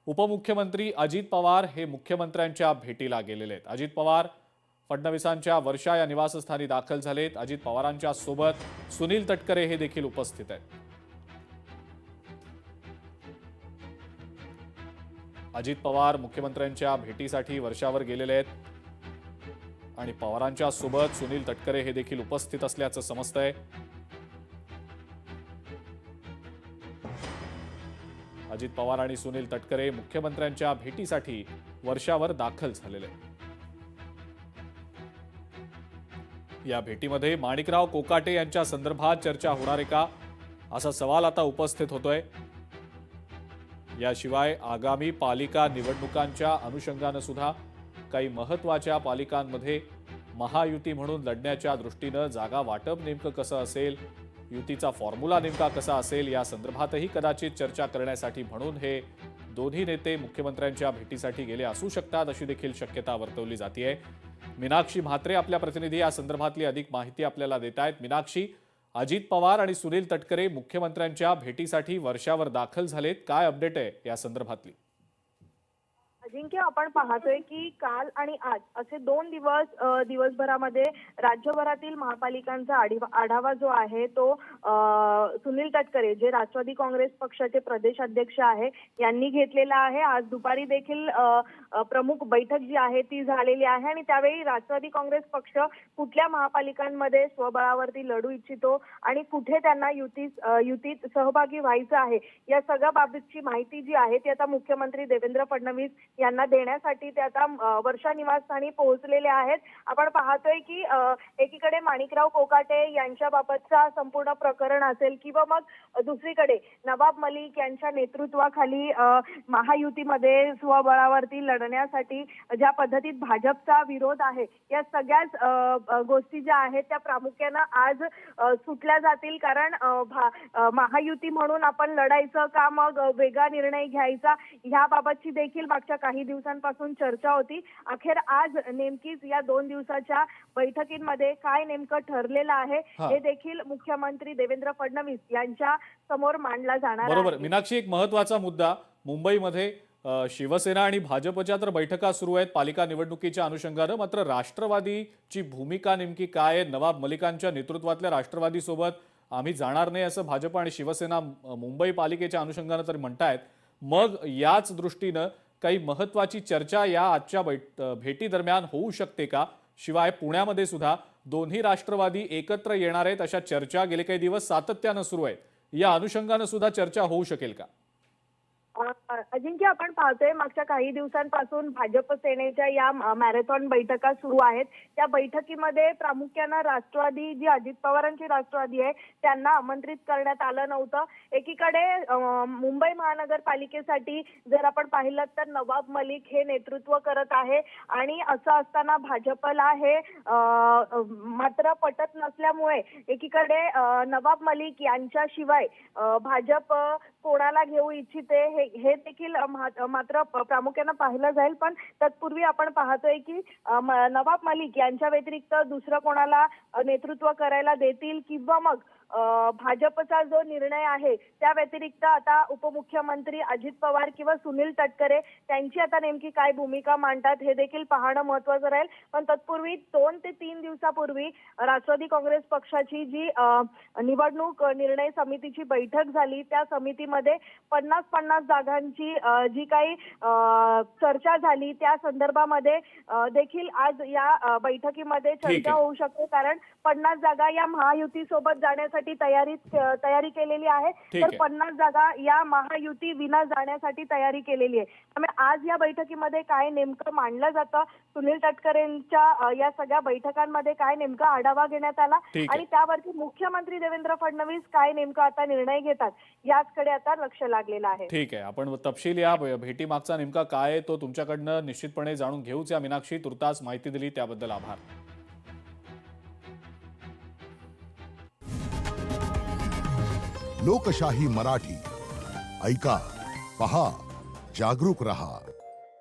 उपमुख्यमंत्री अजित पवार हे मुख्यमंत्र्यांच्या भेटीला गेलेले आहेत। अजित पवार फडणवीसांच्या वर्षा या निवासस्थानी दाखल झालेत। अजित पवारांच्या सोबत सुनील तटकरे हे देखील उपस्थित आहेत। अजित पवार मुख्यमंत्र्यांच्या भेटीसाठी वर्षावर गेलेले आहेत आणि पवारांच्या सोबत सुनील तटकरे हे देखील उपस्थित असल्याचं समजतंय। अजित पवार आणि सुनील तटकरे मुख्यमंत्र्यांच्या भेटीसाठी वर्षावर दाखल झालेले आहेत। या भेटीमध्ये माणिकराव कोकाटे यांच्या संदर्भात चर्चा होणार आहे का, असा सवाल आता उपस्थित होतोय। याशिवाय आगामी पालिका निवडणुकांच्या अनुषंगाने सुद्धा काही महत्त्वाच्या पालिकांमध्ये महायुती म्हणून लढण्याच्या दृष्टीने जागा वाटप नेमकं कसं असेल, युतीचा फॉर्म्युला नेमका कसा असेल, या संदर्भातही कदाचित चर्चा करण्यासाठी म्हणून हे दोन्ही नेते मुख्यमंत्र्यांच्या भेटीसाठी गेले असू शकतात, अशी देखील शक्यता वर्तवली जाते। मीनाक्षी म्हात्रे आपल्या प्रतिनिधी या संदर्भातली अधिक माहिती आपल्याला देत आहेत। मीनाक्षी, अजित पवार आणि सुनील तटकरे मुख्यमंत्र्यांच्या भेटीसाठी वर्षावर दाखल झालेत, काय अपडेट आहे या संदर्भातली? अजिंक्य, आपण पाहतोय की काल आणि आज असे 2 दिवसभरामध्ये राज्यभरातील महापालिकांचा आढावा जो आहे तो सुनील तटकरे, जे राष्ट्रवादी काँग्रेस पक्षाचे प्रदेश अध्यक्ष आहे, यांनी घेतलेला आहे। आज दुपारी देखील प्रमुख बैठक जी आहे ती झालेली आहे आणि त्यावेळी राष्ट्रवादी काँग्रेस पक्ष कुठल्या महापालिकांमध्ये स्वबळावरती लढू इच्छितो आणि कुठे त्यांना युतीत सहभागी व्हायचं आहे, या सगळ्या बाबतची माहिती जी आहे ती आता मुख्यमंत्री देवेंद्र फडणवीस यांना देण्यासाठी ते आता वर्षा निवासस्थानी पोहोचलेले आहेत। आपण पाहतोय की एकीकडे माणिकराव कोकाटे यांच्याबाबतचा संपूर्ण प्रकरण असेल किंवा मग दुसरीकडे नवाब मलिक यांच्या नेतृत्वाखाली महायुतीमध्ये स्वबळावरती लढण्यासाठी ज्या पद्धतीत भाजपचा विरोध आहे, या सगळ्याच गोष्टी ज्या आहेत त्या प्रामुख्याने आज सुटल्या जातील। कारण महायुती म्हणून आपण लढायचं का मग वेगळा निर्णय घ्यायचा, ह्याबाबतची देखील मागच्या काही दिवसांपासून चर्चा होती। अखेर आज नेमकीच या 2 दिवसाच्या बैठकींमध्ये काय नेमकं ठरलेलं आहे हे देखील मुख्यमंत्री देवेंद्र फडणवीस यांच्या समोर मांडला जाणार आहे। बरोबर मीनाक्षी, एक महत्त्वाचा मुद्दा, मुंबईमध्ये शिवसेना आणि भाजपच्या तर बैठका सुरू आहेत पालिका निवडणुकीच्या अनुषंगाने, मात्र राष्ट्रवादीची भूमिका नेमकी काय आहे? नवाब मलिकांच्या नेतृत्वातल्या राष्ट्रवादी सोबत आम्ही जाणार नाही असं भाजप आणि शिवसेना मुंबई पालिकेच्या अनुषंगाने तर म्हणतायत। मग याच दृष्टीने काही महत्त्वाची चर्चा या आजच्या भेटी दरम्यान होऊ शकते का? शिवाय पुण्यामध्ये सुद्धा दोन्ही राष्ट्रवादी एकत्र येणार आहेत अशा चर्चा गेले काही दिवस सातत्याने सुरू आहेत, या अनुषंगाने सुद्धा चर्चा होऊ शकेल का? अजिंक्य, आपण पाहतोय मागच्या काही दिवसांपासून भाजप सेनेच्या या मॅरेथॉन बैठका सुरू आहेत। त्या बैठकीमध्ये प्रामुख्याने राष्ट्रवादी, जी अजित पवारांची राष्ट्रवादी आहे, त्यांना आमंत्रित करण्यात आलं नव्हतं। एकीकडे मुंबई महानगरपालिकेसाठी जर आपण पाहिलं तर नवाब मलिक हे नेतृत्व करत आहे आणि असं असताना भाजपला हे मात्र पटत नसल्यामुळे एकीकडे नवाब मलिक यांच्याशिवाय भाजप कोणाला घेऊ इच्छिते हे देखील मात्र प्रामुख्याने पाहिलं जाईल। पण तत्पूर्वी आपण पाहतोय की नवाब मलिक यांच्या व्यतिरिक्त दुसरं कोणाला नेतृत्व करायला देतील किंवा मग भाजपचा जो निर्णय आहे त्या व्यतिरिक्त आता उपमुख्यमंत्री अजित पवार किंवा सुनील तटकरे त्यांची आता नेमकी काय भूमिका मांडतात हे देखील पाहणं महत्त्वाचं राहील। पण तत्पूर्वी 2 ते 3 दिवसापूर्वी राष्ट्रवादी काँग्रेस पक्षाची जी निवडणूक निर्णय समितीची बैठक झाली, त्या समितीमध्ये 50-50 जागांची जी काही चर्चा झाली त्या संदर्भामध्ये देखील आज या बैठकीमध्ये चर्चा होऊ शकते। कारण 50 जागा या महायुती सोबत जाण्यासाठी तयारी केलेली आहे, तर 50 जागा या महायुती विना जाण्यासाठी तयारी केलेली आहे। त्यामुळे आज या बैठकीमध्ये काय नेमकं मांडलं जातं, सुनील तटकरेंच्या या सगळ्या बैठकांमध्ये काय नेमका आढावा घेण्यात आला आणि त्यावरती मुख्यमंत्री देवेंद्र फडणवीस काय नेमका आता निर्णय घेतात, याचकडे आता लक्ष लागलेलं आहे। ठीक आहे, आपण तपशील या भेटी मागचा नेमका काय आहे तो तुमच्याकडनं निश्चितपणे जाणून घेऊच। या मीनाक्षी, तुर्तास माहिती दिली त्याबद्दल आभार। लोकशाही मराठी ऐका, पहा, जागरूक रहा।